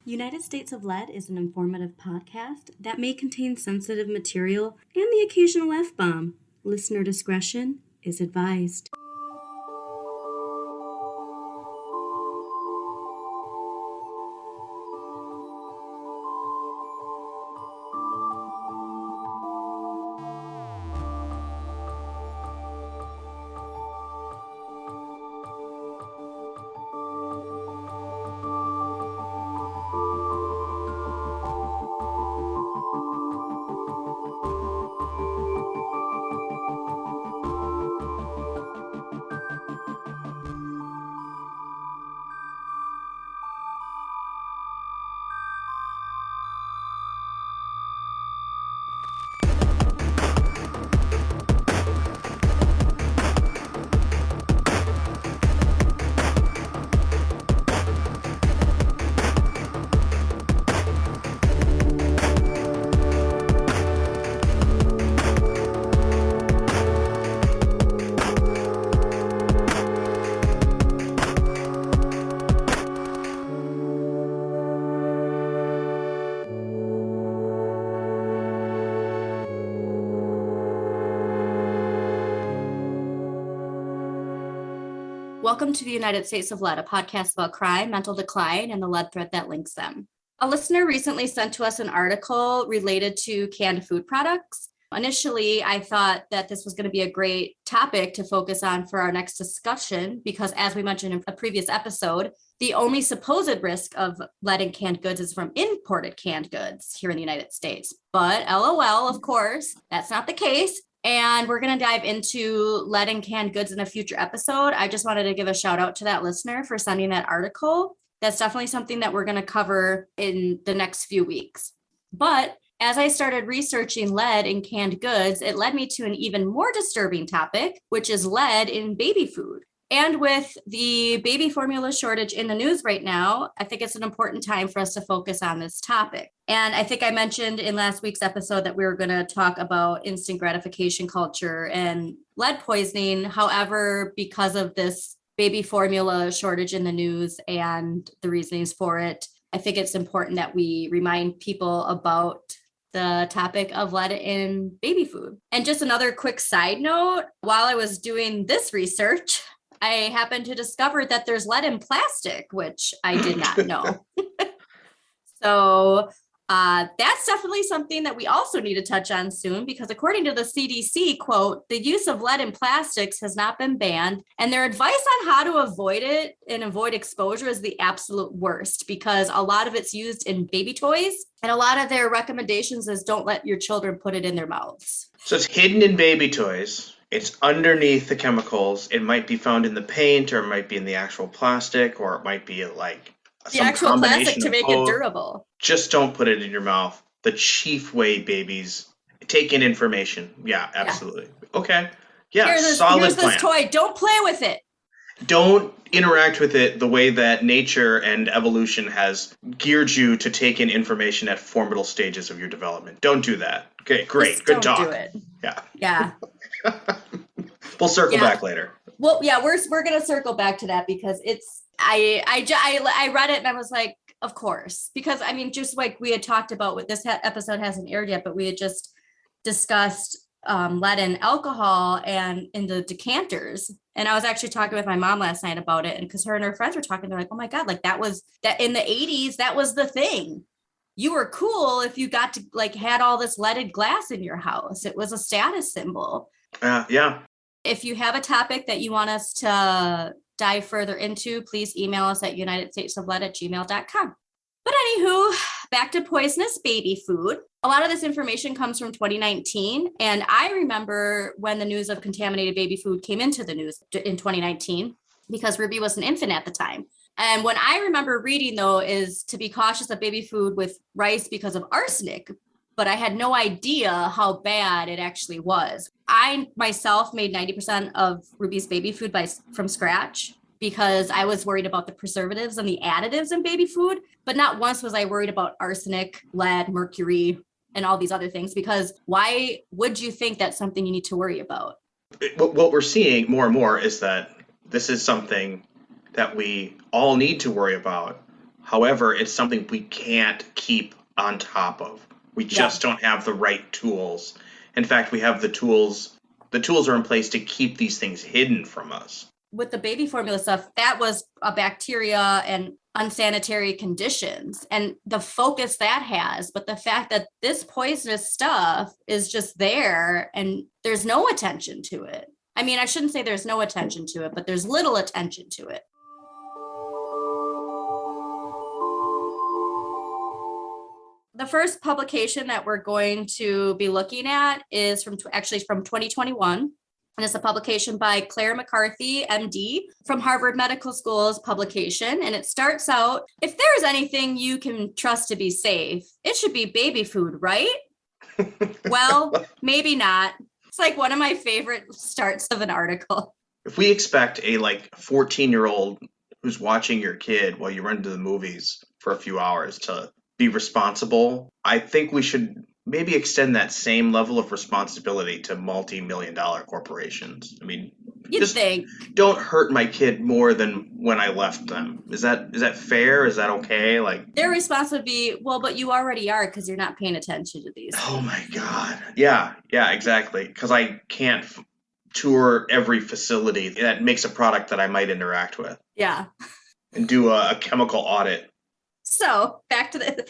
United States of Lead is an informative podcast that may contain sensitive material and the occasional F-bomb. Listener discretion is advised. Welcome to the United States of Lead, a podcast about crime, mental decline, and the lead thread that links them. A listener recently sent to us an article related to canned food products. Initially, I thought that this was going to be a great topic to focus on for our next discussion because, as we mentioned in a previous episode, the only supposed risk of lead in canned goods is from imported canned goods here in the United States. But LOL, of course, that's not the case. And we're going to dive into lead in canned goods in a future episode. I just wanted to give a shout out to that listener for sending that article. That's definitely something that we're going to cover in the next few weeks. But as I started researching lead in canned goods, it led me to an even more disturbing topic, which is lead in baby food. And with the baby formula shortage in the news right now, I think it's an important time for us to focus on this topic. And I think I mentioned in last week's episode that we were going to talk about instant gratification culture and lead poisoning. However, because of this baby formula shortage in the news and the reasonings for it, I think it's important that we remind people about the topic of lead in baby food. And just another quick side note, while I was doing this research, I happened to discover that there's lead in plastic, which I did not know. So that's definitely something that we also need to touch on soon, because according to the CDC, quote, the use of lead in plastics has not been banned. And their advice on how to avoid it and avoid exposure is the absolute worst, because a lot of it's used in baby toys. And a lot of their recommendations is don't let your children put it in their mouths. So it's hidden in baby toys. It's underneath the chemicals. It might be found in the paint, or it might be in the actual plastic, or it might be like the actual plastic to make it durable. Just don't put it in your mouth. The chief way babies take in information. Yeah, absolutely. Yeah. Okay. Yeah, here's this toy. Don't play with it. Don't interact with it the way that nature and evolution has geared you to take in information at formidable stages of your development. Don't do that. Okay, great. Just good talk. Don't do it. Yeah. Yeah. We'll circle back later. Well, yeah, we're gonna circle back to that because it's I read it and I was like, of course, because I mean, just like we had talked about, with this episode hasn't aired yet, but we had just discussed lead in alcohol and in the decanters. And I was actually talking with my mom last night about it, and because her and her friends were talking, they're like, oh my God, like that in the 80s, that was the thing. You were cool if you got to like had all this leaded glass in your house. It was a status symbol. Yeah. If you have a topic that you want us to dive further into, please email us at unitedstatesoflead@gmail.com. But anywho, back to poisonous baby food. A lot of this information comes from 2019. And I remember when the news of contaminated baby food came into the news in 2019, because Ruby was an infant at the time. And what I remember reading, though, is to be cautious of baby food with rice because of arsenic. But I had no idea how bad it actually was. I myself made 90% of Ruby's baby food from scratch because I was worried about the preservatives and the additives in baby food. But not once was I worried about arsenic, lead, mercury, and all these other things, because why would you think that's something you need to worry about? What we're seeing more and more is that this is something that we all need to worry about. However, it's something we can't keep on top of. We just don't have the right tools. In fact, we have the tools. The tools are in place to keep these things hidden from us. With the baby formula stuff, that was a bacteria and unsanitary conditions and the focus that has. But the fact that this poisonous stuff is just there and there's no attention to it. I mean, I shouldn't say there's no attention to it, but there's little attention to it. The first publication that we're going to be looking at is from 2021. And it's a publication by Claire McCarthy, MD, from Harvard Medical School's publication. And it starts out, if there's anything you can trust to be safe, it should be baby food, right? Well, maybe not. It's like one of my favorite starts of an article. If we expect a 14-year-old who's watching your kid while you run to the movies for a few hours to be responsible, I think we should maybe extend that same level of responsibility to multi-million-dollar corporations. I mean, You'd think. Don't hurt my kid more than when I left them. Is that fair? Is that okay? Their response would be, well, but you already are because you're not paying attention to these. Oh my God. Yeah, exactly. Because I can't tour every facility that makes a product that I might interact with. Yeah. And do a chemical audit. So back to the,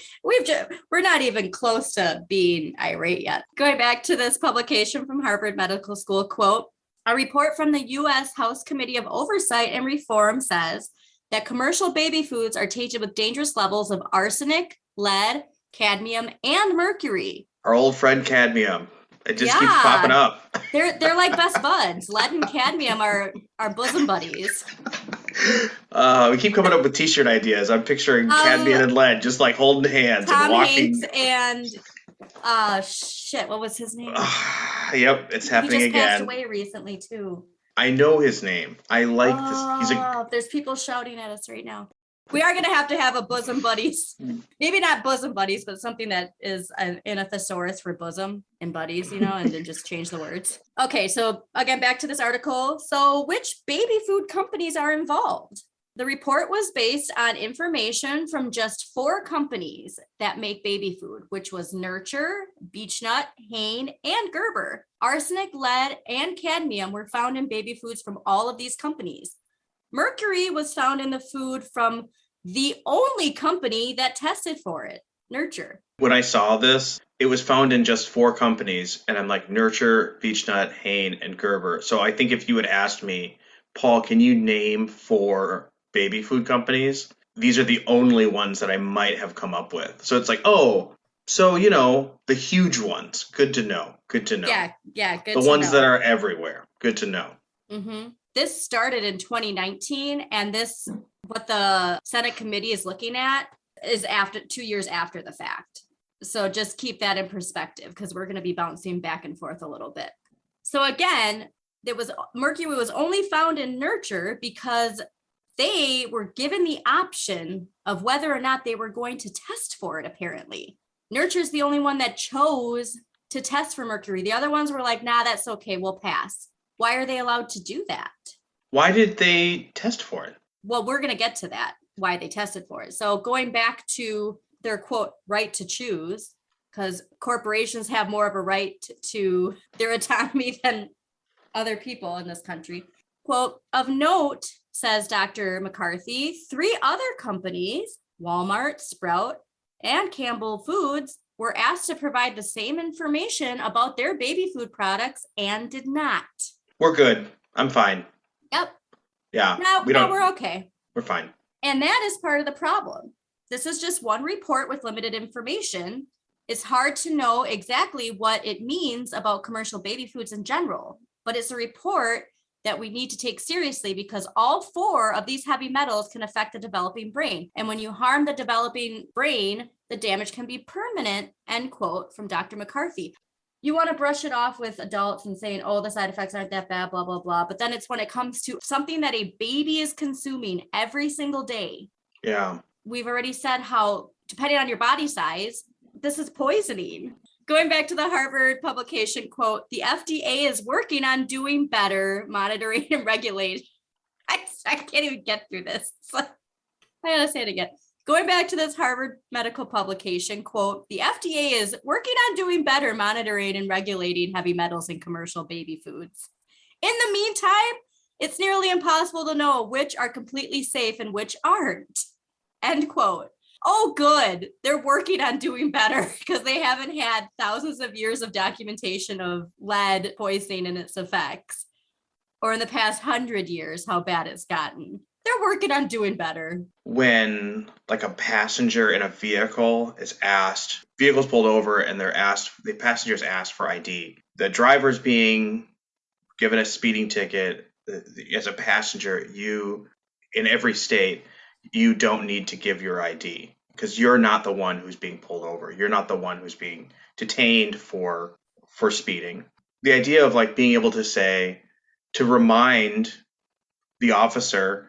we're not even close to being irate yet. Going back to this publication from Harvard Medical School, quote, a report from the U.S. House Committee of Oversight and Reform says that commercial baby foods are tainted with dangerous levels of arsenic, lead, cadmium, and mercury. Our old friend cadmium. It just keeps popping up. They're like best buds. Lead and cadmium are bosom buddies. We keep coming up with t-shirt ideas. I'm picturing cadmium and lead just holding hands Tom and walking. Hanks and what was his name? Yep, it's happening he just again. passed away recently too. I know his name. I like this. There's people shouting at us right now. We are going to have a bosom buddies. Maybe not bosom buddies, but something that is in a thesaurus for bosom and buddies, and then just change the words. Okay, so again, back to this article. So which baby food companies are involved? The report was based on information from just 4 companies that make baby food, which was Nurture, Beechnut, Hain, and Gerber. Arsenic, lead, and cadmium were found in baby foods from all of these companies. Mercury was found in the food from the only company that tested for it, Nurture. When I saw this, it was found in just 4 companies, and I'm like, Nurture, Beechnut, Hain, and Gerber. So I think if you had asked me, Paul, can you name 4 baby food companies? These are the only ones that I might have come up with. So it's the huge ones. Good to know. Good to know. Yeah, good to know. The ones that are everywhere. Good to know. Mm-hmm. This started in 2019, and what the Senate committee is looking at is 2 years after the fact. So just keep that in perspective because we're going to be bouncing back and forth a little bit. So again, mercury was only found in Nurture because they were given the option of whether or not they were going to test for it, apparently. Nurture's the only one that chose to test for mercury. The other ones were like, nah, that's okay, we'll pass. Why are they allowed to do that? Why did they test for it? Well, we're going to get to that, why they tested for it. So going back to their, quote, right to choose, because corporations have more of a right to their autonomy than other people in this country. Quote, of note, says Dr. McCarthy, 3 other companies, Walmart, Sprout, and Campbell Foods, were asked to provide the same information about their baby food products and did not. We're good. I'm fine. Yep. Yeah. Now we're okay. We're fine. And that is part of the problem. This is just one report with limited information. It's hard to know exactly what it means about commercial baby foods in general, but it's a report that we need to take seriously because all 4 of these heavy metals can affect the developing brain. And when you harm the developing brain, the damage can be permanent, end quote, from Dr. McCarthy. You want to brush it off with adults and saying, oh, the side effects aren't that bad, blah, blah, blah. But then it's when it comes to something that a baby is consuming every single day. Yeah. We've already said how, depending on your body size, this is poisoning. Going back to the Harvard publication, quote, the FDA is working on doing better monitoring and regulating. I can't even get through this. I gotta say it again. Going back to this Harvard medical publication, quote, the FDA is working on doing better monitoring and regulating heavy metals in commercial baby foods. In the meantime, it's nearly impossible to know which are completely safe and which aren't. End quote. Oh, good. They're working on doing better because they haven't had thousands of years of documentation of lead poisoning and its effects. Or in the past 100 years, how bad it's gotten. They're working on doing better. When like a passenger in a vehicle is asked, vehicle's pulled over and the passenger's asked for ID. The driver's being given a speeding ticket. As a passenger, in every state, you don't need to give your ID because you're not the one who's being pulled over. You're not the one who's being detained for speeding. The idea of like being able to say, to remind the officer,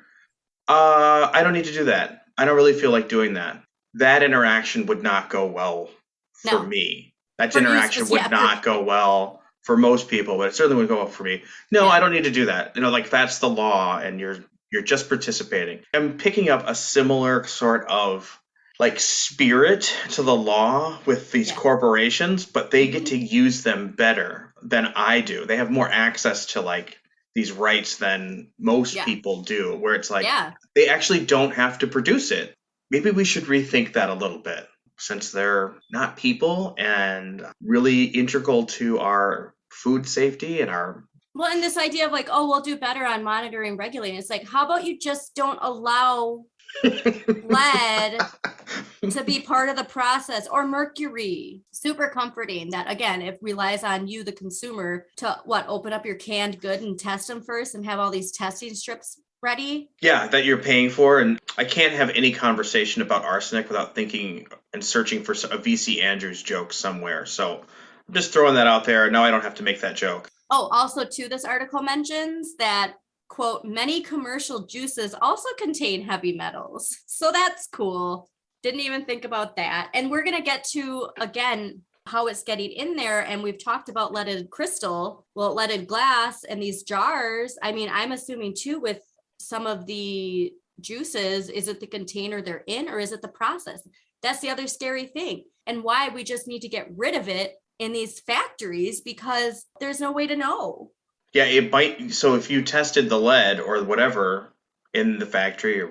I don't need to do that. I don't really feel like doing that. That interaction would not go well for me. That interaction would not go well for most people, but it certainly would go well for me. No, I don't need to do that. Like that's the law and you're just participating. I'm picking up a similar sort of like spirit to the law with these corporations, but they get to use them better than I do. They have more access to like these rights than most people do, where it's like they actually don't have to produce it. Maybe we should rethink that a little bit, since they're not people and really integral to our food safety and our... Well, and this idea of like, oh, we'll do better on monitoring and regulating. It's like, how about you just don't allow lead to be part of the process, or mercury? Super comforting that, again, it relies on you, the consumer, to open up your canned good and test them first and have all these testing strips ready. Yeah, that you're paying for. And I can't have any conversation about arsenic without thinking and searching for a VC Andrews joke somewhere. So I'm just throwing that out there. Now I don't have to make that joke. Oh, also too, this article mentions that, quote, many commercial juices also contain heavy metals. So that's cool. Didn't even think about that. And we're going to get to, again, how it's getting in there. And we've talked about leaded crystal, leaded glass, and these jars. I mean, I'm assuming too with some of the juices, is it the container they're in or is it the process? That's the other scary thing. And why we just need to get rid of it in these factories, because there's no way to know. Yeah, it might. So if you tested the lead or whatever in the factory,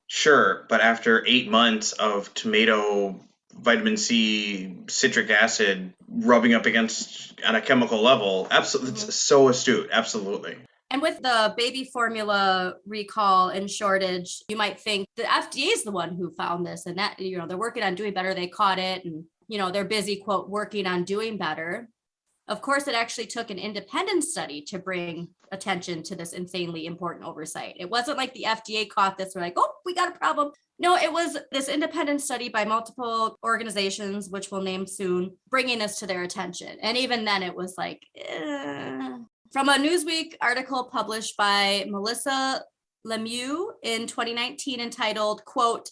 sure, but after 8 months of tomato, vitamin C, citric acid rubbing up against on a chemical level, absolutely, it's so astute, absolutely. And with the baby formula recall and shortage, you might think the FDA is the one who found this, and that, they're working on doing better. They caught it, and they're busy, quote, working on doing better. Of course, it actually took an independent study to bring attention to this insanely important oversight. It wasn't like the FDA caught this. We're like, oh, we got a problem. No, it was this independent study by multiple organizations, which we'll name soon, bringing this to their attention. And even then it was like, From a Newsweek article published by Melissa Lemieux in 2019 entitled, quote,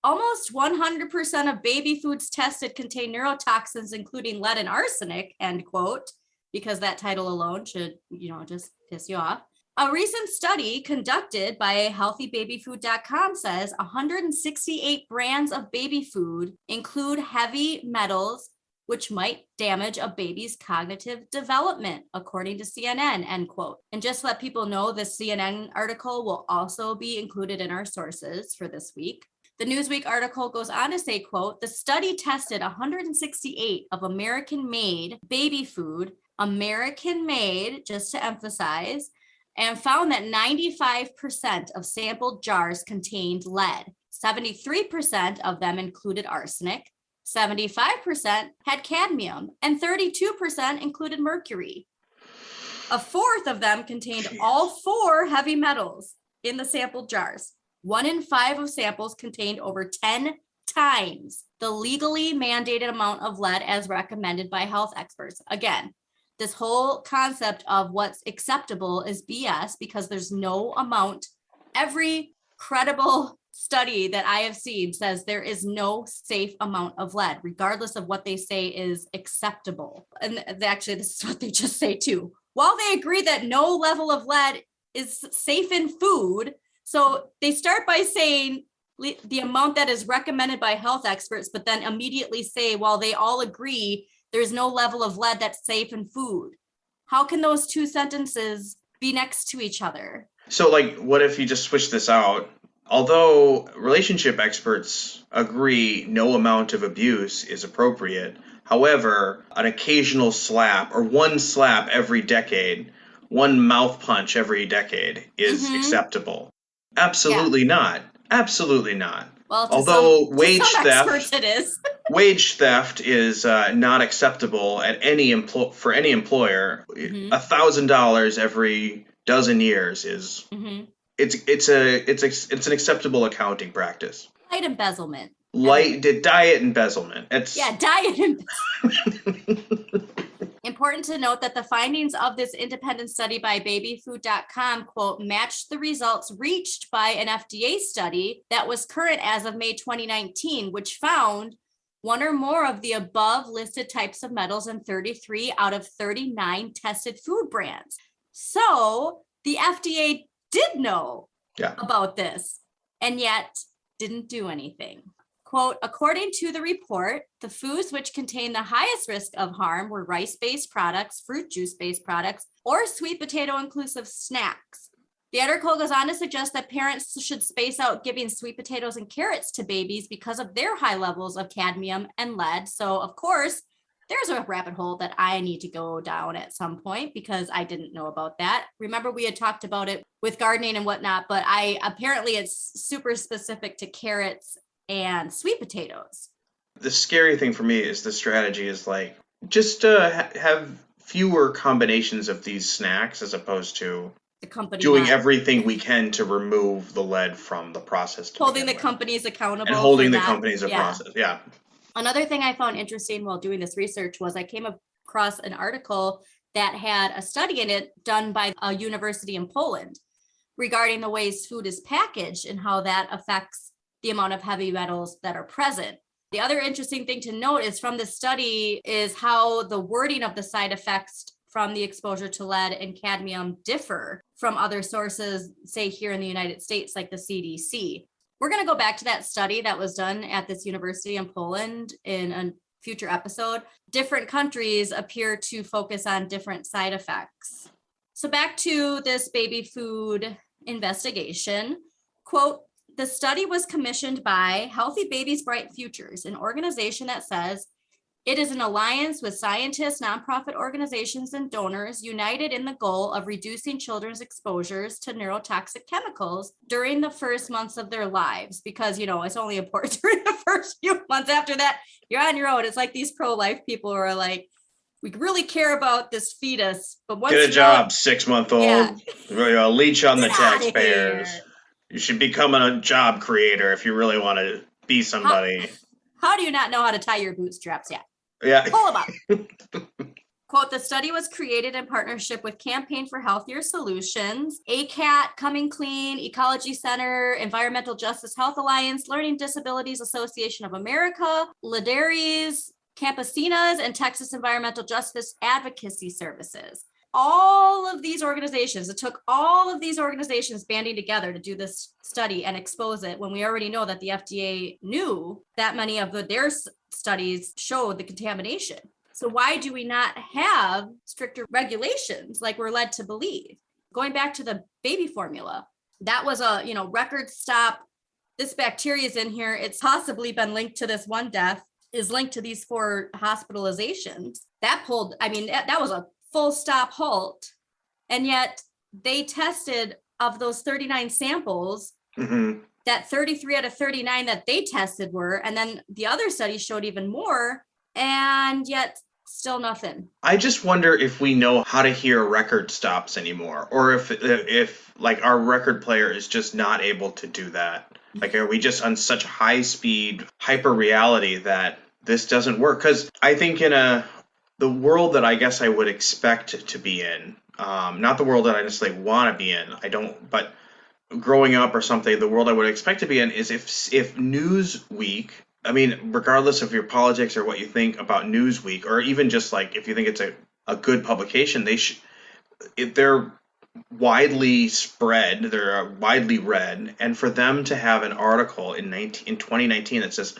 almost 100% of baby foods tested contain neurotoxins, including lead and arsenic, end quote, because that title alone should, just piss you off. A recent study conducted by healthybabyfood.com says 168 brands of baby food include heavy metals, which might damage a baby's cognitive development, according to CNN, end quote. And just to let people know, this CNN article will also be included in our sources for this week. The Newsweek article goes on to say, quote, the study tested 168 of American-made baby food, American-made, just to emphasize, and found that 95% of sampled jars contained lead. 73% of them included arsenic, 75% had cadmium, and 32% included mercury. A fourth of them contained all 4 heavy metals in the sampled jars. 1 in 5 of samples contained over 10 times the legally mandated amount of lead as recommended by health experts. Again, this whole concept of what's acceptable is BS, because there's no amount. Every credible study that I have seen says there is no safe amount of lead, regardless of what they say is acceptable. And actually, this is what they just say too. While they agree that no level of lead is safe in food, so they start by saying the amount that is recommended by health experts, but then immediately say, well, they all agree there's no level of lead that's safe in food. How can those two sentences be next to each other? So, like, what if you just switch this out? Although relationship experts agree no amount of abuse is appropriate, however, an occasional slap or one slap every decade, one mouth punch every decade is acceptable. Absolutely not. Absolutely not. Well, Although to some experts it is. wage theft is not acceptable at for any employer. $1,000 every dozen years is it's an acceptable accounting practice. Light embezzlement. Diet embezzlement. Diet embezzlement. Important to note that the findings of this independent study by babyfood.com, quote, matched the results reached by an FDA study that was current as of May 2019, which found one or more of the above listed types of metals in 33 out of 39 tested food brands. So the FDA did know about this and yet didn't do anything. Quote, according to the report, the foods which contain the highest risk of harm were rice-based products, fruit juice-based products, or sweet potato-inclusive snacks. The article goes on to suggest that parents should space out giving sweet potatoes and carrots to babies because of their high levels of cadmium and lead. So, of course, there's a rabbit hole that I need to go down at some point because I didn't know about that. Remember, we had talked about it with gardening and whatnot, but apparently it's super specific to carrots and sweet potatoes. The scary thing for me is the strategy is like just have fewer combinations of these snacks as opposed to doing everything we can to remove the lead from the process. Holding the companies accountable. And holding the companies process. Yeah. Another thing I found interesting while doing this research was I came across an article that had a study in it done by a university in Poland regarding the ways food is packaged and how that affects the amount of heavy metals that are present. The other interesting thing to note is from the study is how the wording of the side effects from the exposure to lead and cadmium differ from other sources, say here in the United States, like the CDC. We're going to go back to that study that was done at this university in Poland in a future episode. Different countries appear to focus on different side effects. So back to this baby food investigation, quote, the study was commissioned by Healthy Babies, Bright Futures, an organization that says it is an alliance with scientists, nonprofit organizations, and donors united in the goal of reducing children's exposures to neurotoxic chemicals during the first months of their lives. Because, it's only important during the first few months. After that, you're on your own. It's like these pro-life people who are like, we really care about this fetus, but once get a job, 6-month-old, leech on the taxpayers. You should become a job creator if you really want to be somebody. How do you not know how to tie your bootstraps yet? Yeah. Pull them up. Quote, the study was created in partnership with Campaign for Healthier Solutions, ACAT, Coming Clean, Ecology Center, Environmental Justice Health Alliance, Learning Disabilities Association of America, Lideres, Campesinas, and Texas Environmental Justice Advocacy Services. All of these organizations, it took all of these organizations banding together to do this study and expose it when we already know that the FDA knew that many of their studies showed the contamination. So why do we not have stricter regulations like we're led to believe? Going back to the baby formula, that was a, record stop. This bacteria is in here. It's possibly been linked to this one death, is linked to these 4 hospitalizations. That was a full stop halt. And yet they tested of those 39 samples, that 33 out of 39 that they tested were, and then the other studies showed even more, and yet still nothing. I just wonder if we know how to hear record stops anymore, or if like our record player is just not able to do that. Like, are we just on such high speed hyper reality that this doesn't work? Because I think in the world that I guess I would expect to be in, not the world that I necessarily want to be in, but growing up or something, the world I would expect to be in is if Newsweek, regardless of your politics or what you think about Newsweek, or even just like if you think it's a good publication, their widely spread, they're widely read, and for them to have an article in 2019 that says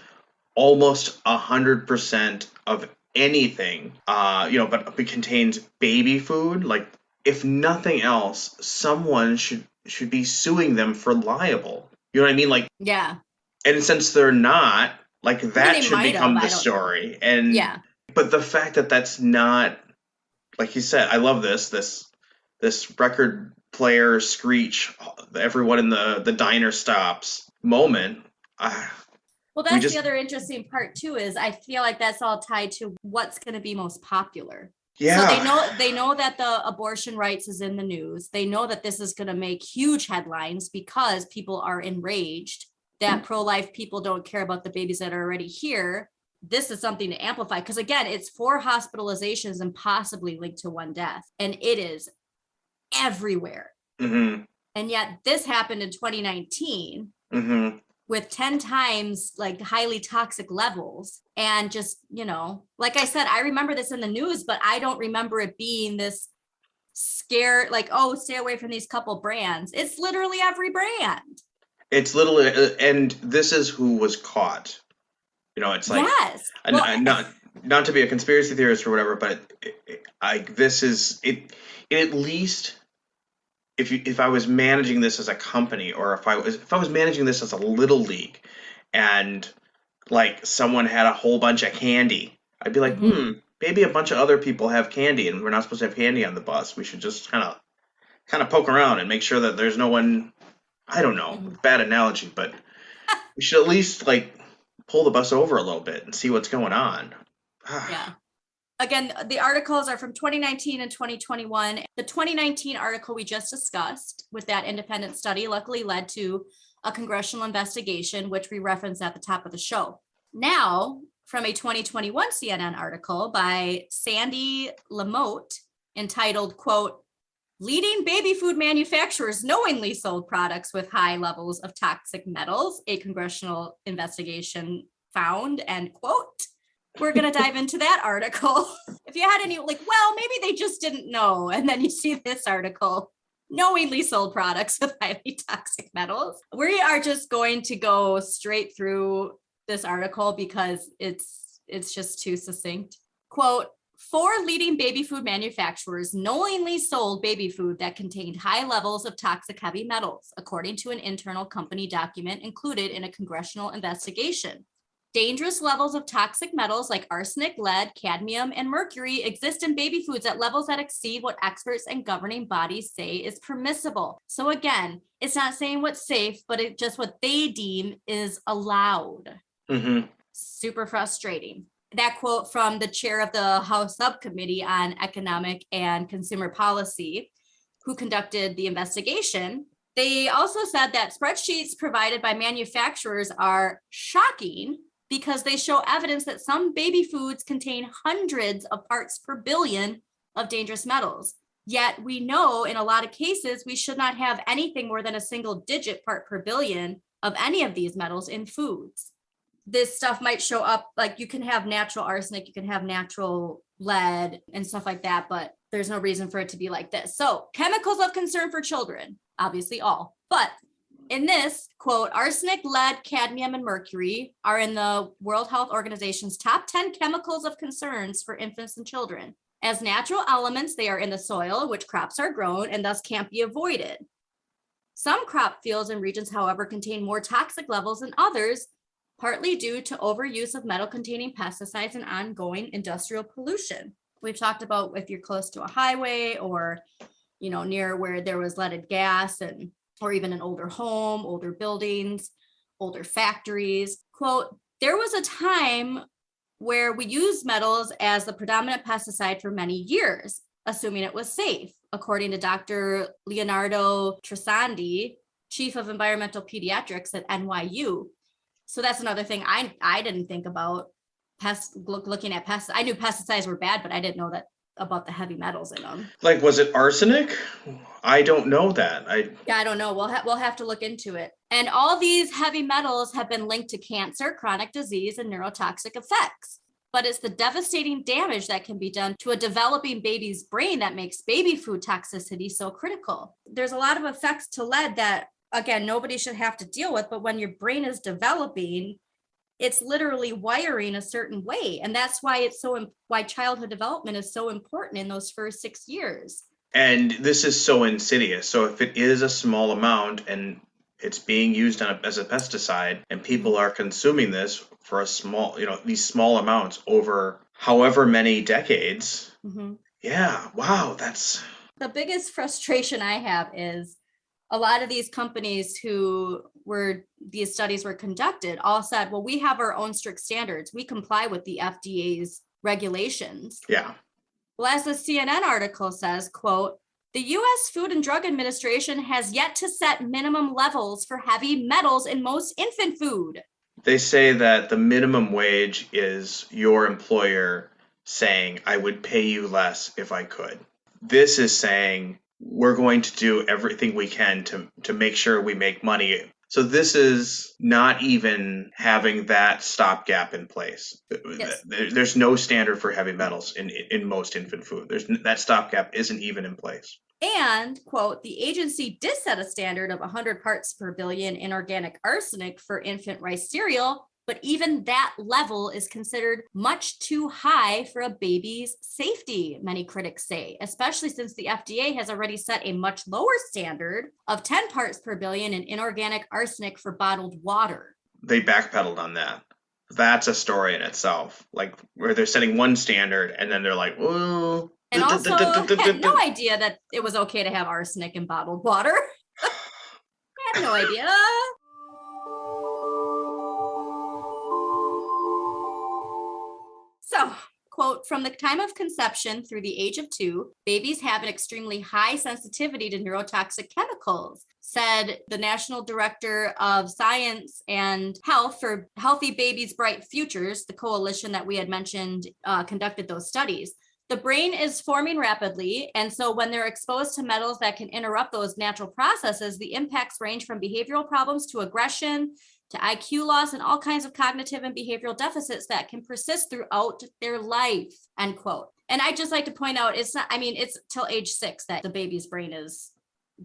almost 100% of anything, but it contains baby food. Like, if nothing else, someone should be suing them for libel. You know what I mean? Like, Yeah. and since they're not, like, I mean, that they should might have, become the I don't know. story. And Yeah. but the fact that that's not, like you said, I love this record player screech, everyone in the diner stops moment. Well, We that's the just, other interesting part too, is I feel like that's all tied to what's going to be most popular. So yeah. they know that the abortion rights is in the news. They know that this is going to make huge headlines because people are enraged that pro-life people don't care about the babies that are already here. This is something to amplify, because again, it's 4 hospitalizations and possibly linked to 1 death, and it is everywhere. Mm-hmm. And yet this happened in 2019. Mm-hmm. With 10 times like highly toxic levels. And just, like I said, I remember this in the news, but I don't remember it being this scare, like, oh, stay away from these couple brands. It's literally every brand. It's literally, and this is who was caught. It's like, Yes. Well, not to be a conspiracy theorist or whatever, but this is it. At least, if I was managing this as a company, or if I was managing this as a little league, and like someone had a whole bunch of candy, I'd be like, maybe a bunch of other people have candy, and we're not supposed to have candy on the bus. We should just kind of poke around and make sure that there's no one. I don't know, bad analogy, but we should at least like pull the bus over a little bit and see what's going on. Yeah. Again, the articles are from 2019 and 2021. The 2019 article we just discussed with that independent study luckily led to a congressional investigation, which we referenced at the top of the show. Now, from a 2021 CNN article by Sandy Lamotte entitled, quote, "Leading baby food manufacturers knowingly sold products with high levels of toxic metals, a congressional investigation found," end quote. We're going to dive into that article. If you had any, well, maybe they just didn't know. And then you see this article, knowingly sold products with highly toxic metals. We are just going to go straight through this article because it's just too succinct. Quote, 4 leading baby food manufacturers knowingly sold baby food that contained high levels of toxic heavy metals, according to an internal company document included in a congressional investigation. Dangerous levels of toxic metals like arsenic, lead, cadmium, and mercury exist in baby foods at levels that exceed what experts and governing bodies say is permissible. So again, it's not saying what's safe, but it's just what they deem is allowed. Mm-hmm. Super frustrating. That quote from the chair of the House Subcommittee on Economic and Consumer Policy, who conducted the investigation. They also said that spreadsheets provided by manufacturers are shocking because they show evidence that some baby foods contain hundreds of parts per billion of dangerous metals. Yet we know in a lot of cases, we should not have anything more than a single-digit part per billion of any of these metals in foods. This stuff might show up, like you can have natural arsenic, you can have natural lead and stuff like that, but there's no reason for it to be like this. So chemicals of concern for children, obviously all, but in this quote, arsenic, lead, cadmium, and mercury are in the World Health Organization's top 10 chemicals of concerns for infants and children. As natural elements, they are in the soil in which crops are grown and thus can't be avoided. Some crop fields and regions, however, contain more toxic levels than others, partly due to overuse of metal-containing pesticides and ongoing industrial pollution. We've talked about if you're close to a highway or, near where there was leaded gas or even an older home, older buildings, older factories. Quote, there was a time where we used metals as the predominant pesticide for many years, assuming it was safe, according to Dr. Leonardo Tresandi, Chief of Environmental Pediatrics at NYU. So that's another thing I didn't think about. Looking at pesticides, I knew pesticides were bad, but I didn't know that about the heavy metals in them. Like, was it arsenic? I don't know that. I don't know. We'll have to look into it. And all these heavy metals have been linked to cancer, chronic disease, and neurotoxic effects. but it's the devastating damage that can be done to a developing baby's brain that makes baby food toxicity so critical. There's a lot of effects to lead that, again, nobody should have to deal with, but when your brain is developing, it's literally wiring a certain way. And that's why why childhood development is so important in those first 6 years. And this is so insidious. So if it is a small amount and it's being used as a pesticide and people are consuming this for a small, these small amounts over however many decades. Mm-hmm. Yeah. Wow. That's the biggest frustration I have is a lot of these companies these studies were conducted all said, well, we have our own strict standards. We comply with the FDA's regulations. Yeah. Well, as the CNN article says, quote, the U.S. Food and Drug Administration has yet to set minimum levels for heavy metals in most infant food. They say that the minimum wage is your employer saying, I would pay you less if I could. This is saying we're going to do everything we can to make sure we make money. So this is not even having that stopgap in place. Yes. There's no standard for heavy metals in most infant food. That stopgap isn't even in place. And, quote, the agency did set a standard of 100 parts per billion inorganic arsenic for infant rice cereal, but even that level is considered much too high for a baby's safety, many critics say, especially since the FDA has already set a much lower standard of 10 parts per billion in inorganic arsenic for bottled water. They backpedaled on that. That's a story in itself, like where they're setting one standard and then they're like, well... And also had no idea that it was okay to have arsenic in bottled water. I had no idea. So, quote, from the time of conception through the age of 2, babies have an extremely high sensitivity to neurotoxic chemicals, said the National Director of Science and Health for Healthy Babies' Bright Futures, the coalition that we had mentioned conducted those studies. The brain is forming rapidly, and so when they're exposed to metals that can interrupt those natural processes, the impacts range from behavioral problems to aggression, to IQ loss, and all kinds of cognitive and behavioral deficits that can persist throughout their life, end quote. And I just like to point out, it's till age 6 that the baby's brain is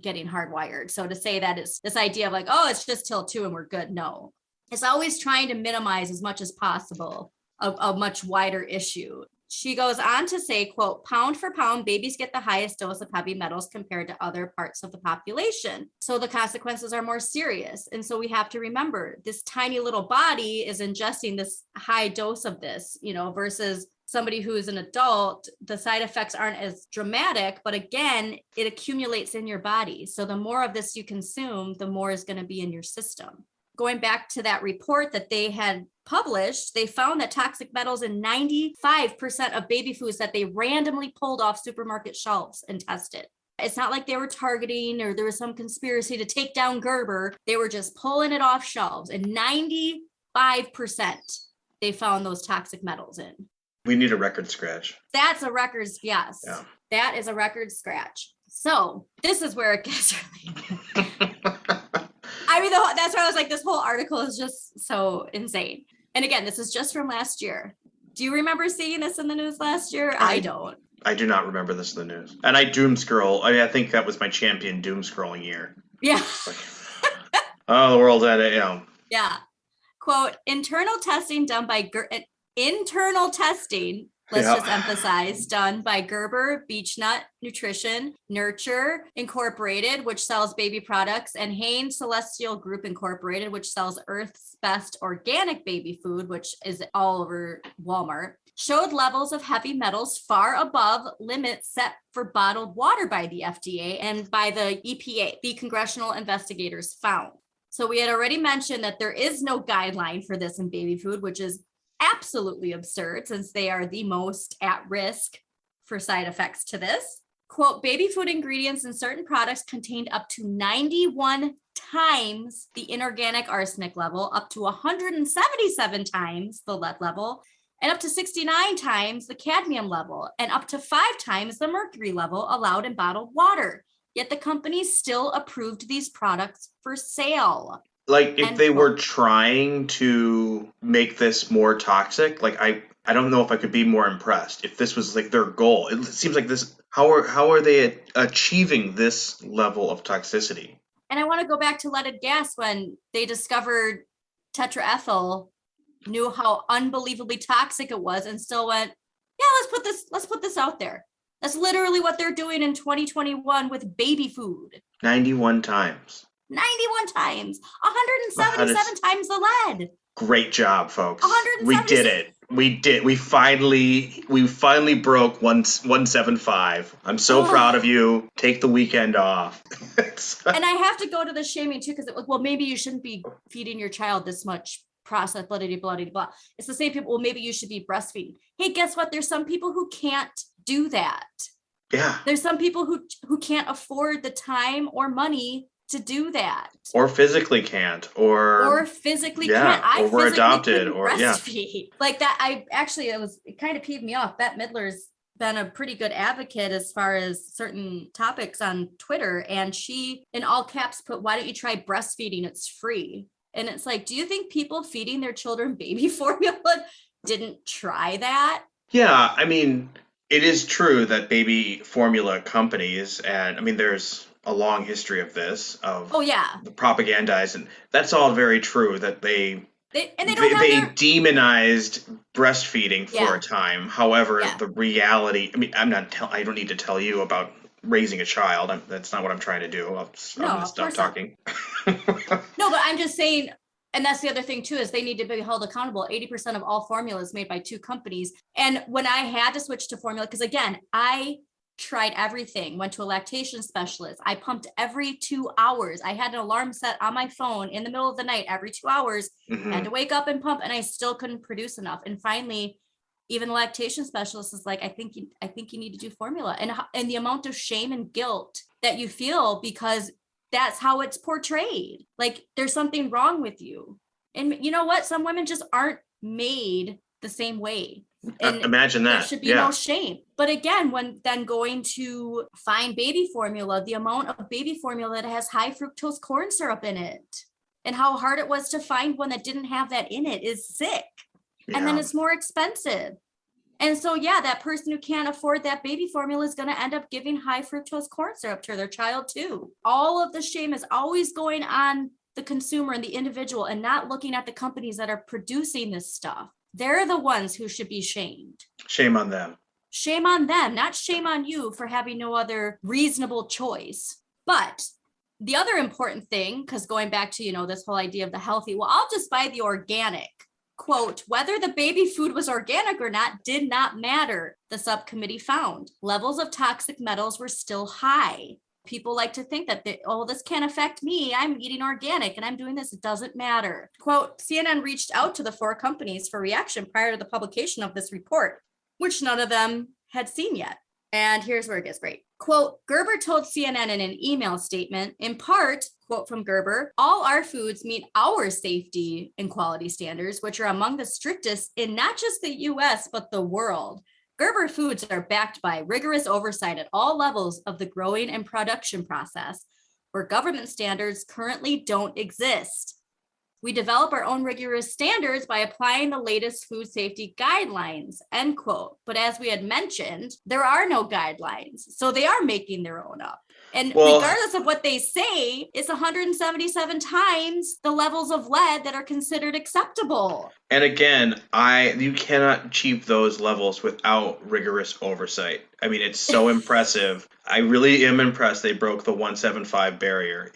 getting hardwired. So to say that it's this idea of like, oh, it's just till 2 and we're good. No, it's always trying to minimize as much as possible a much wider issue. She goes on to say, quote, pound for pound, babies get the highest dose of heavy metals compared to other parts of the population. So the consequences are more serious. And so we have to remember this tiny little body is ingesting this high dose of this, versus somebody who is an adult. The side effects aren't as dramatic, but again, it accumulates in your body. So the more of this you consume, the more is going to be in your system. Going back to that report that they had published, they found that toxic metals in 95% of baby foods that they randomly pulled off supermarket shelves and tested. It's not like they were targeting or there was some conspiracy to take down Gerber. They were just pulling it off shelves, and 95% they found those toxic metals in. We need a record scratch. That's a record, yes. Yeah. That is a record scratch. So this is where it gets really... that's why I was like, this whole article is just so insane. And again, this is just from last year. Do you remember seeing this in the news last year? I don't. I do not remember this in the news. And I doom scroll. I think that was my champion doom scrolling year. Yeah. Oh, the world had it, Yeah. Quote, internal testing, let's just emphasize, done by Gerber, Beechnut Nutrition, Nurture Incorporated, which sells baby products, and Hain Celestial Group Incorporated, which sells Earth's Best Organic Baby Food, which is all over Walmart, showed levels of heavy metals far above limits set for bottled water by the FDA and by the EPA, the congressional investigators found. So we had already mentioned that there is no guideline for this in baby food, which is absolutely absurd since they are the most at risk for side effects to this. Quote, baby food ingredients in certain products contained up to 91 times the inorganic arsenic level, up to 177 times the lead level, and up to 69 times the cadmium level, and up to 5 times the mercury level allowed in bottled water. Yet the company still approved these products for sale. Like, if End they were quote. trying to make this more toxic, like I don't know if I could be more impressed if this was like their goal. It seems like this. How are they achieving this level of toxicity? And I want to go back to leaded gas when they discovered tetraethyl, knew how unbelievably toxic it was, and still went, yeah, let's put this out there. That's literally what they're doing in 2021 with baby food. 91 times. 91 times, How does 177 times the lead. Great job, folks. We did 176. it. We did. We finally broke 175. I'm so proud of you. Take the weekend off. And I have to go to the shaming too, because it was, well, maybe you shouldn't be feeding your child this much processed, blah, blah, blah, blah. It's the same people, well, maybe you should be breastfeeding. Hey, guess what? There's some people who can't do that. Yeah. There's some people who can't afford the time or money to do that. Or physically can't. Or physically yeah, can't. I or we're physically adopted, couldn't or yeah. breastfeed. Like that, it kind of peeved me off. Bette Midler's been a pretty good advocate as far as certain topics on Twitter. And she, in all caps, put, why don't you try breastfeeding? It's free. And it's like, do you think people feeding their children baby formula didn't try that? Yeah, I mean, it is true that baby formula companies, and I mean, there's a long history of this, of Oh yeah. the propagandized, and that's all very true that They don't they have their demonized breastfeeding for Yeah. a time. However, Yeah. the reality, I mean, I don't need to tell you about raising a child. That's not what I'm trying to do. I'm No, going to of stop course not. talking. No, but I'm just saying, and that's the other thing too, is they need to be held accountable. 80% of all formula is made by 2 companies. And when I had to switch to formula, because again, I tried everything, went to a lactation specialist. I pumped every 2 hours. I had an alarm set on my phone in the middle of the night every 2 hours, had to wake up and pump, and I still couldn't produce enough. And finally, even the lactation specialist is like, I think you need to do formula. And the amount of shame and guilt that you feel because that's how it's portrayed. Like there's something wrong with you. And you know what? Some women just aren't made the same way. And Imagine that. there should be no shame. But again, when then going to find baby formula, the amount of baby formula that has high fructose corn syrup in it and how hard it was to find one that didn't have that in it is sick. Yeah. And then it's more expensive. And so, yeah, that person who can't afford that baby formula is going to end up giving high fructose corn syrup to their child too. All of the shame is always going on the consumer and the individual and not looking at the companies that are producing this stuff. They're the ones who should be shamed. Shame on them. Shame on them, not shame on you for having no other reasonable choice. But the other important thing, because going back to, this whole idea of the healthy, well, I'll just buy the organic. Quote, whether the baby food was organic or not did not matter, the subcommittee found. Levels of toxic metals were still high. People like to think that, this can't affect me. I'm eating organic and I'm doing this. It doesn't matter. Quote, CNN reached out to the 4 companies for reaction prior to the publication of this report, which none of them had seen yet. And here's where it gets great. Quote, Gerber told CNN in an email statement, in part, quote from Gerber, all our foods meet our safety and quality standards, which are among the strictest in not just the US, but the world. Gerber foods are backed by rigorous oversight at all levels of the growing and production process, where government standards currently don't exist. We develop our own rigorous standards by applying the latest food safety guidelines, end quote. But as we had mentioned, there are no guidelines. So they are making their own up. And regardless of what they say, it's 177 times the levels of lead that are considered acceptable. And again, you cannot achieve those levels without rigorous oversight. I mean, it's so impressive. I really am impressed they broke the 175 barrier.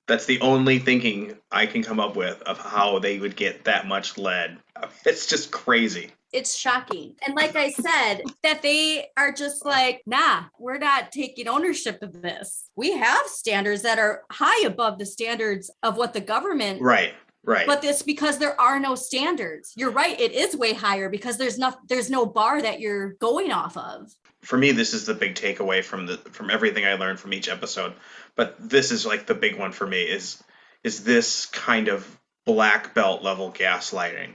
That's the only thinking I can come up with of how they would get that much lead. It's just crazy. It's shocking. And like I said, that they are just like, nah, we're not taking ownership of this. We have standards that are high above the standards of what the government. Right. But this because there are no standards. You're right. It is way higher because there's no bar that you're going off of. For me, this is the big takeaway from everything I learned from each episode. But this is like the big one for me is this kind of black belt level gaslighting.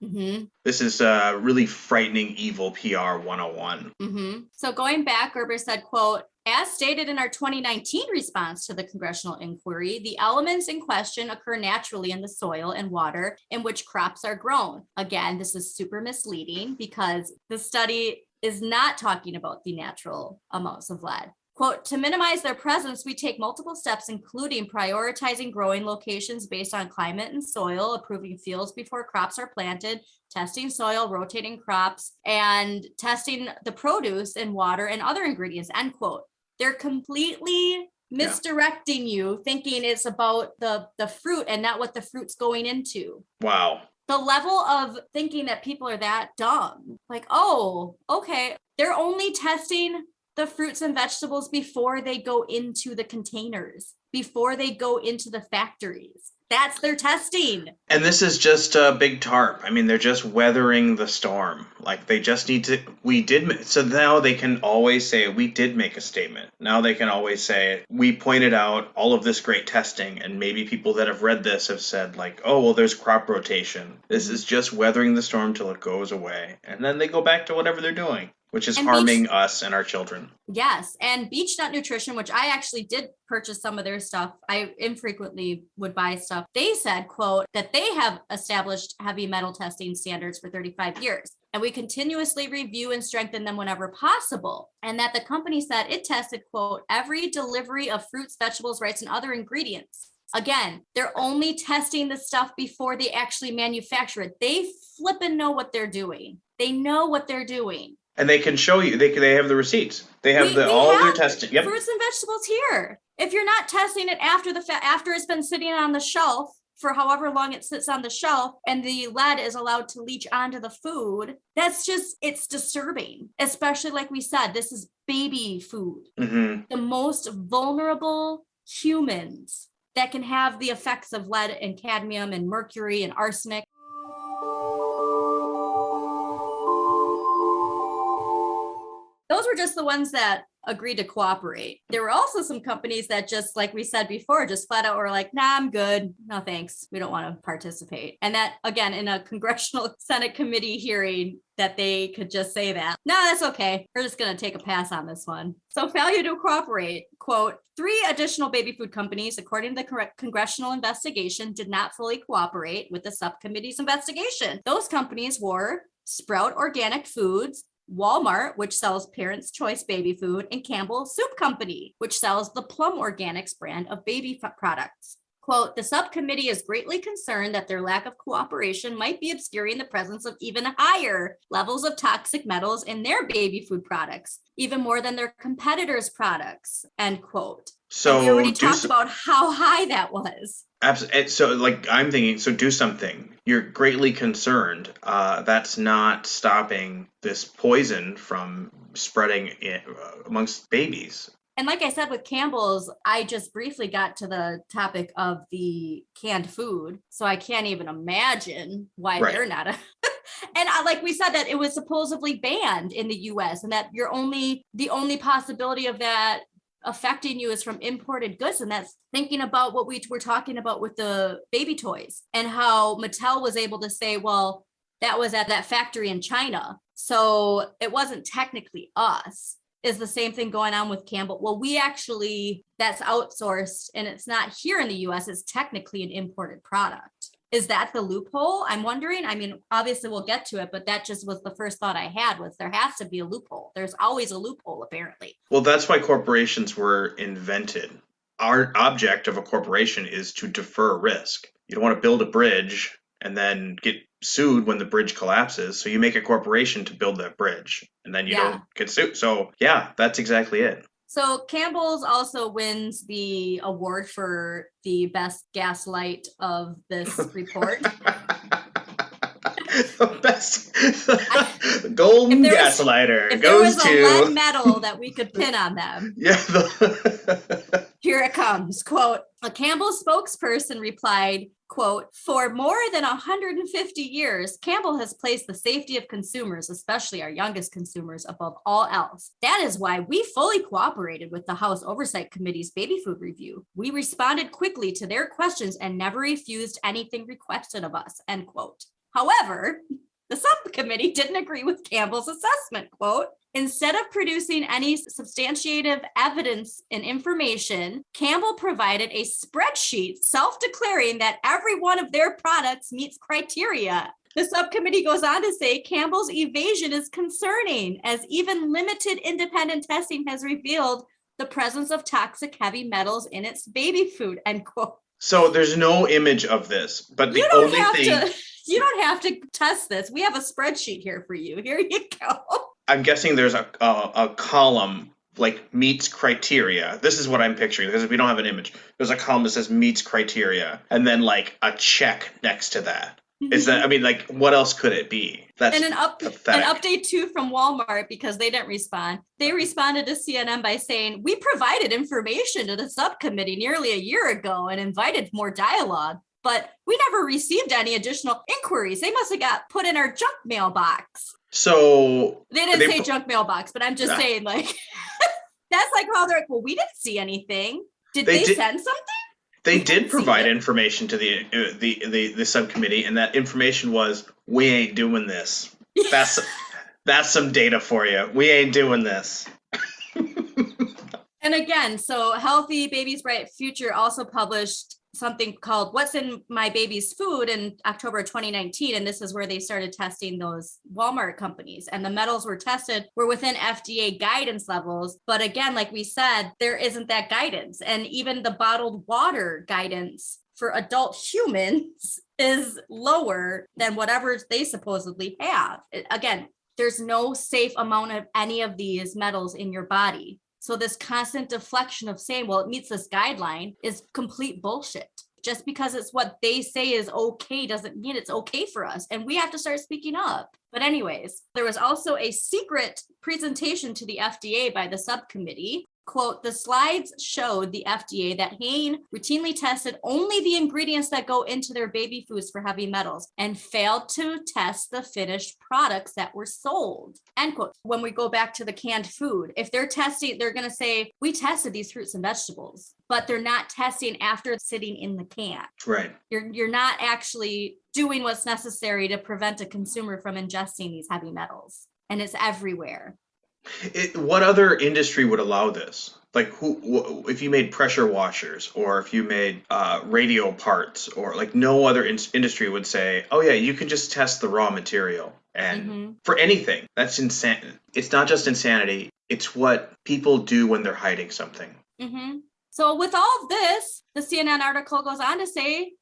Mm-hmm. This is really frightening evil PR 101. Mm-hmm. So going back, Gerber said, quote, As stated in our 2019 response to the congressional inquiry, the elements in question occur naturally in the soil and water in which crops are grown. Again, this is super misleading because the study is not talking about the natural amounts of lead. Quote, to minimize their presence, we take multiple steps, including prioritizing growing locations based on climate and soil, approving fields before crops are planted, testing soil, rotating crops, and testing the produce and water and other ingredients, end quote. They're completely misdirecting you, thinking it's about the fruit and not what the fruit's going into. Wow. The level of thinking that people are that dumb, like, oh, okay, they're only testing the fruits and vegetables before they go into the containers, before they go into the factories. That's their testing. And this is just a big tarp. I mean, they're just weathering the storm. Like, they just need to, so now they can always say, we did make a statement. Now they can always say, we pointed out all of this great testing, and maybe people that have read this have said, like, oh, well, there's crop rotation. This is just weathering the storm till it goes away. And then they go back to whatever they're doing, which is harming us and our children. Yes. And Beach Nut Nutrition, which I actually did purchase some of their stuff. I infrequently would buy stuff. They said, quote, that they have established heavy metal testing standards for 35 years. And we continuously review and strengthen them whenever possible. And that the company said it tested, quote, every delivery of fruits, vegetables, rice, and other ingredients. Again, they're only testing the stuff before they actually manufacture it. They flippin' know what they're doing. They know what they're doing. And they can show you. They have the receipts. They have all their testing. Yep. Fruits and vegetables here. If you're not testing it after it's been sitting on the shelf for however long it sits on the shelf, and the lead is allowed to leach onto the food, it's disturbing. Especially like we said, this is baby food. Mm-hmm. The most vulnerable humans that can have the effects of lead and cadmium and mercury and arsenic. Those were just the ones that agreed to cooperate. There were also some companies that just, like we said before, just flat out were like, nah, I'm good. No, thanks. We don't want to participate. And that, again, in a congressional Senate committee hearing, that they could just say that. No, that's okay. We're just going to take a pass on this one. So failure to cooperate, quote, 3 additional baby food companies, according to the congressional investigation, did not fully cooperate with the subcommittee's investigation. Those companies were Sprout Organic Foods, Walmart, which sells Parents' Choice baby food, and Campbell Soup Company, which sells the Plum Organics brand of baby products. Quote, the subcommittee is greatly concerned that their lack of cooperation might be obscuring the presence of even higher levels of toxic metals in their baby food products, even more than their competitors' products, end quote. So and we already talked about how high that was. Absolutely. So, like, I'm thinking, so do something. You're greatly concerned. That's not stopping this poison from spreading amongst babies. And like I said, with Campbell's, I just briefly got to the topic of the canned food. So I can't even imagine why they're not. And like we said, that it was supposedly banned in the US, and that the only possibility of that affecting you is from imported goods. And that's thinking about what we were talking about with the baby toys and how Mattel was able to say, well, that was at that factory in China. So it wasn't technically us. Is the same thing going on with Campbell? Well, that's outsourced and it's not here in the US. It's technically an imported product. Is that the loophole? I'm wondering. I mean, obviously we'll get to it, but that just was the first thought I had, was there has to be a loophole. There's always a loophole, apparently. Well, that's why corporations were invented. Our object of a corporation is to defer risk. You don't want to build a bridge and then get sued when the bridge collapses. So you make a corporation to build that bridge, and then you don't get sued. So yeah, that's exactly it. So Campbell's also wins the award for the best gaslight of this report. The best golden gaslighter goes to. If there was a lead medal that we could pin on them. Yeah. Here it comes. Quote, a Campbell spokesperson replied, quote, for more than 150 years, Campbell has placed the safety of consumers, especially our youngest consumers, above all else. That is why we fully cooperated with the House Oversight Committee's baby food review. We responded quickly to their questions and never refused anything requested of us, end quote. However, the subcommittee didn't agree with Campbell's assessment, quote, Instead of producing any substantiative evidence and information, Campbell provided a spreadsheet self-declaring that every one of their products meets criteria. The subcommittee goes on to say Campbell's evasion is concerning, as even limited independent testing has revealed the presence of toxic heavy metals in its baby food, end quote. So there's no image of this, but the You only thing you don't have to test this. We have a spreadsheet here for you. Here you go. I'm guessing there's a column like meets criteria. This is what I'm picturing because we don't have an image. There's a column that says meets criteria, and then like a check next to that. Is that? I mean, like, what else could it be? That's And an pathetic. update too from Walmart, because they didn't respond. They responded to CNN by saying, "We provided information to the subcommittee nearly a year ago and invited more dialogue, but we never received any additional inquiries. They must have got put in our junk mailbox." So They didn't say junk mailbox, but I'm just saying, like, that's like how they're like, well, we didn't see anything. Did they send something? They did provide information to the subcommittee, and that information was, we ain't doing this. That's some data for you. We ain't doing this. And again, so Healthy Babies Bright Future also published something called What's in My Baby's Food in October 2019. And this is where they started testing those Walmart companies. And the metals were tested were within FDA guidance levels. But again, like we said, there isn't that guidance. And even the bottled water guidance for adult humans is lower than whatever they supposedly have. Again, there's no safe amount of any of these metals in your body. So this constant deflection of saying, well, it meets this guideline is complete bullshit. Just because it's what they say is okay doesn't mean it's okay for us. And we have to start speaking up. But anyways, there was also a secret presentation to the FDA by the subcommittee. Quote, the slides showed the FDA that Hain routinely tested only the ingredients that go into their baby foods for heavy metals and failed to test the finished products that were sold, end quote. When we go back to the canned food, if they're testing, they're going to say, we tested these fruits and vegetables, but they're not testing after sitting in the can. Right. You're not actually doing what's necessary to prevent a consumer from ingesting these heavy metals. And it's everywhere. What other industry would allow this? Like, if you made pressure washers, or if you made radio parts, or like no other industry would say, oh yeah, you can just test the raw material. And for anything, that's insane. It's not just insanity. It's what people do when they're hiding something. So with all of this, the CNN article goes on to say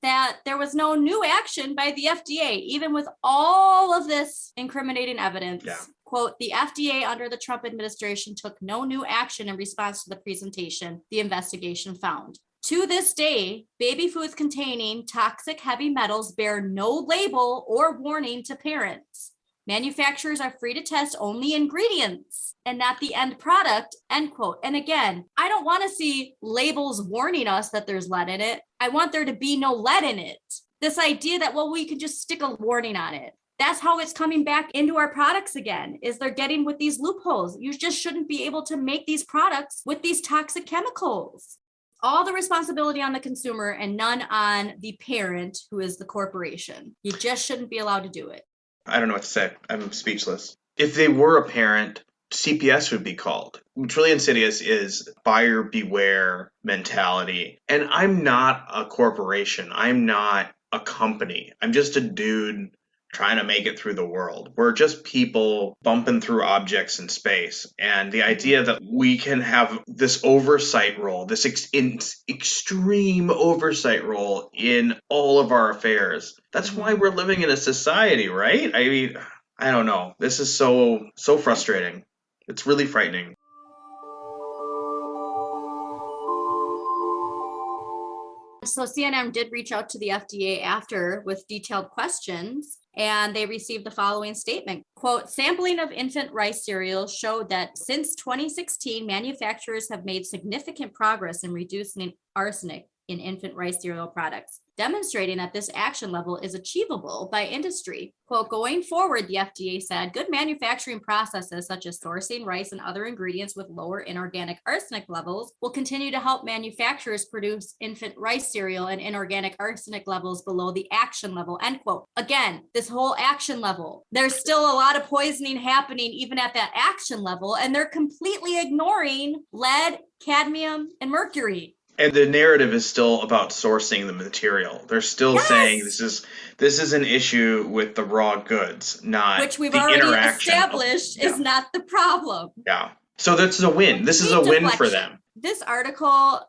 that there was no new action by the FDA, even with all of this incriminating evidence. Yeah. Quote, the FDA under the Trump administration took no new action in response to the presentation, the investigation found. To this day, baby foods containing toxic heavy metals bear no label or warning to parents. Manufacturers are free to test only ingredients and not the end product, end quote. And again, I don't want to see labels warning us that there's lead in it. I want there to be no lead in it. This idea that, well, we can just stick a warning on it. That's how it's coming back into our products again, is they're getting with these loopholes. You just shouldn't be able to make these products with these toxic chemicals. All the responsibility on the consumer and none on the parent, who is the corporation. You just shouldn't be allowed to do it. I don't know what to say. I'm speechless. If they were a parent, CPS would be called. What's really insidious is buyer beware mentality. And I'm not a corporation. I'm not a company. I'm just a dude trying to make it through the world. We're just people bumping through objects in space. And the idea that we can have this oversight role, this extreme oversight role in all of our affairs, that's why we're living in a society, right? I mean, I don't know. This is so frustrating. It's really frightening. So CNN did reach out to the FDA after with detailed questions, and they received the following statement. Quote, sampling of infant rice cereal showed that since 2016, manufacturers have made significant progress in reducing arsenic in infant rice cereal products, demonstrating that this action level is achievable by industry. Quote, going forward, the FDA said, good manufacturing processes such as sourcing rice and other ingredients with lower inorganic arsenic levels will continue to help manufacturers produce infant rice cereal and inorganic arsenic levels below the action level, end quote. Again, this whole action level, there's still a lot of poisoning happening even at that action level, and they're completely ignoring lead, cadmium, and mercury. And the narrative is still about sourcing the material. They're still saying this is an issue with the raw goods, not which we've the already interaction established is not the problem. Yeah. So that's a win. This is a win for them. This article,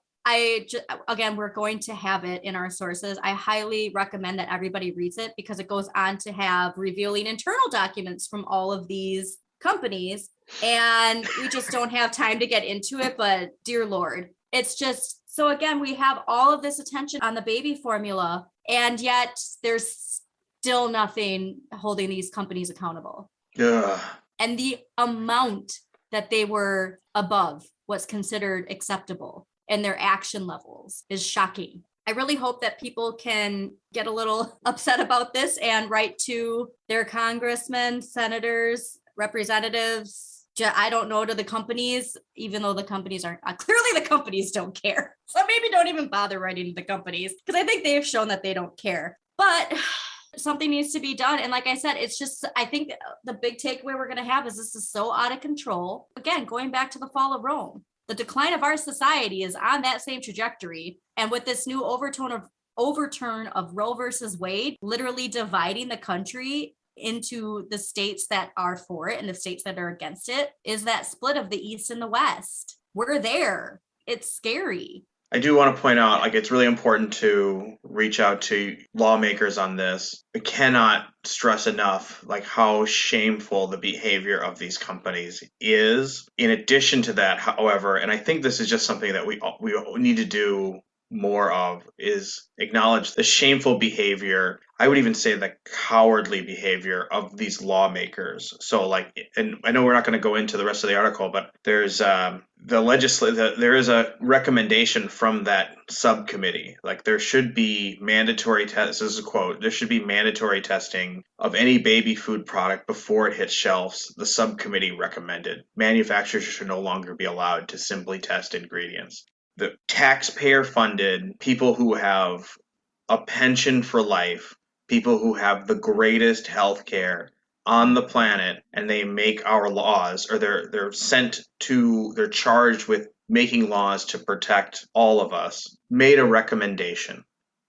again, we're going to have it in our sources. I highly recommend that everybody reads it because it goes on to have revealing internal documents from all of these companies. And we just don't have time to get into it, but dear Lord, it's just, so again, we have all of this attention on the baby formula, and yet there's still nothing holding these companies accountable. Ugh. And the amount that they were above what's considered acceptable and their action levels is shocking. I really hope that people can get a little upset about this and write to their congressmen, senators, representatives, I don't know, to the companies, even though the companies aren't, clearly the companies don't care. So maybe don't even bother writing to the companies because I think they've shown that they don't care. But something needs to be done. And like I said, it's just, I think the big takeaway we're going to have is this is so out of control. Again, going back to the fall of Rome, the decline of our society is on that same trajectory. And with this new overturn of Roe versus Wade, literally dividing the country into the states that are for it and the states that are against it, is that split of the East and the West. We're there. It's scary. I do want to point out, like, it's really important to reach out to lawmakers on this. We cannot stress enough, like, how shameful the behavior of these companies is. In addition to that, however, and I think this is just something that we need to do more of, is acknowledge the shameful behavior. I would even say the cowardly behavior of these lawmakers. So, like, and I know we're not going to go into the rest of the article, but there's there is a recommendation from that subcommittee. Like, there should be mandatory tests. This is a quote. There should be mandatory testing of any baby food product before it hits shelves. The subcommittee recommended manufacturers should no longer be allowed to simply test ingredients. The taxpayer-funded people who have a pension for life, people who have the greatest health care on the planet, and they make our laws, or they're charged with making laws to protect all of us, made a recommendation.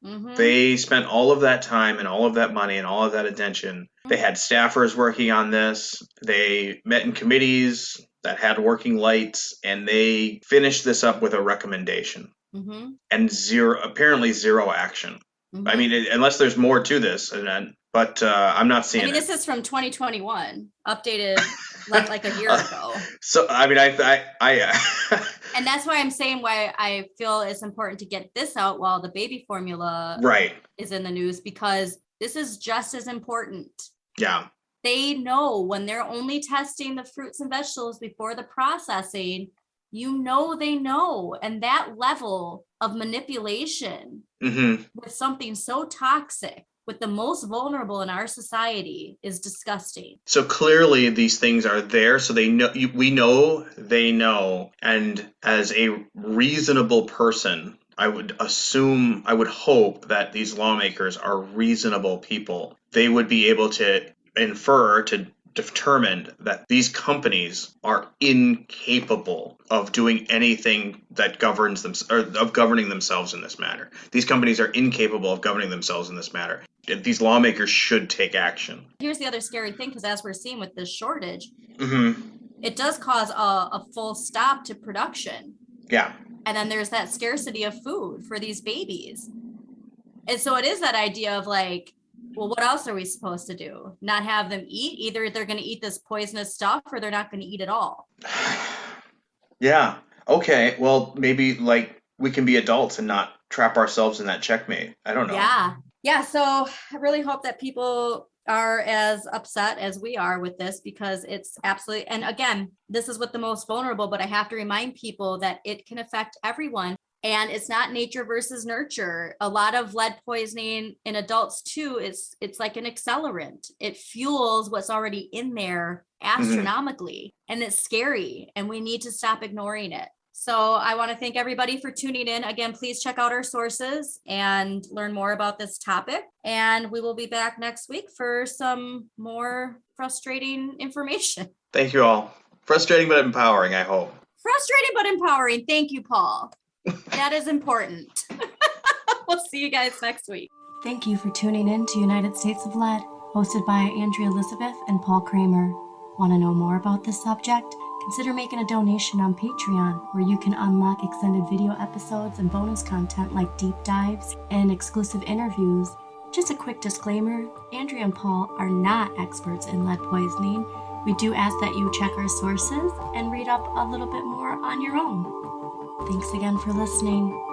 Mm-hmm. They spent all of that time and all of that money and all of that attention. They had staffers working on this. They met in committees that had working lights, and they finished this up with a recommendation. Mm-hmm. And apparently zero action. Mm-hmm. I mean, unless there's more to this, but I'm not seeing it. This is from 2021, updated like a year ago. So, I mean, I and that's why I'm saying why I feel it's important to get this out while the baby formula is in the news, because this is just as important. Yeah. They know when they're only testing the fruits and vegetables before the processing, they know. And that level of manipulation with something so toxic, with the most vulnerable in our society, is disgusting. So clearly these things are there. So they know, we know, they know. And as a reasonable person, I would hope that these lawmakers are reasonable people. They would be able to infer, to determine that these companies are incapable of doing anything that governs them, or of governing themselves in this matter. These companies are incapable of governing themselves in this matter. These lawmakers should take action. Here's the other scary thing, because as we're seeing with this shortage, it does cause a full stop to production. Yeah. And then there's that scarcity of food for these babies. And so it is that idea of like, well, what else are we supposed to do? Not have them eat? Either they're going to eat this poisonous stuff or they're not going to eat at all. Yeah. Okay. Well, maybe like we can be adults and not trap ourselves in that checkmate. I don't know. Yeah. Yeah. So I really hope that people are as upset as we are with this, because it's absolutely, and again, this is with the most vulnerable, but I have to remind people that it can affect everyone. And it's not nature versus nurture. A lot of lead poisoning in adults too it's like an accelerant. It fuels what's already in there astronomically, and it's scary, and we need to stop ignoring it. So I want to thank everybody for tuning in. Again, please check out our sources and learn more about this topic. And we will be back next week for some more frustrating information. Thank you all. Frustrating but empowering, I hope. Frustrating but empowering. Thank you, Paul. That is important. We'll see you guys next week. Thank you for tuning in to United States of Lead, hosted by Andrea Elizabeth and Paul Kramer. Want to know more about this subject? Consider making a donation on Patreon, where you can unlock extended video episodes and bonus content like deep dives and exclusive interviews. Just a quick disclaimer, Andrea and Paul are not experts in lead poisoning. We do ask that you check our sources and read up a little bit more on your own. Thanks again for listening.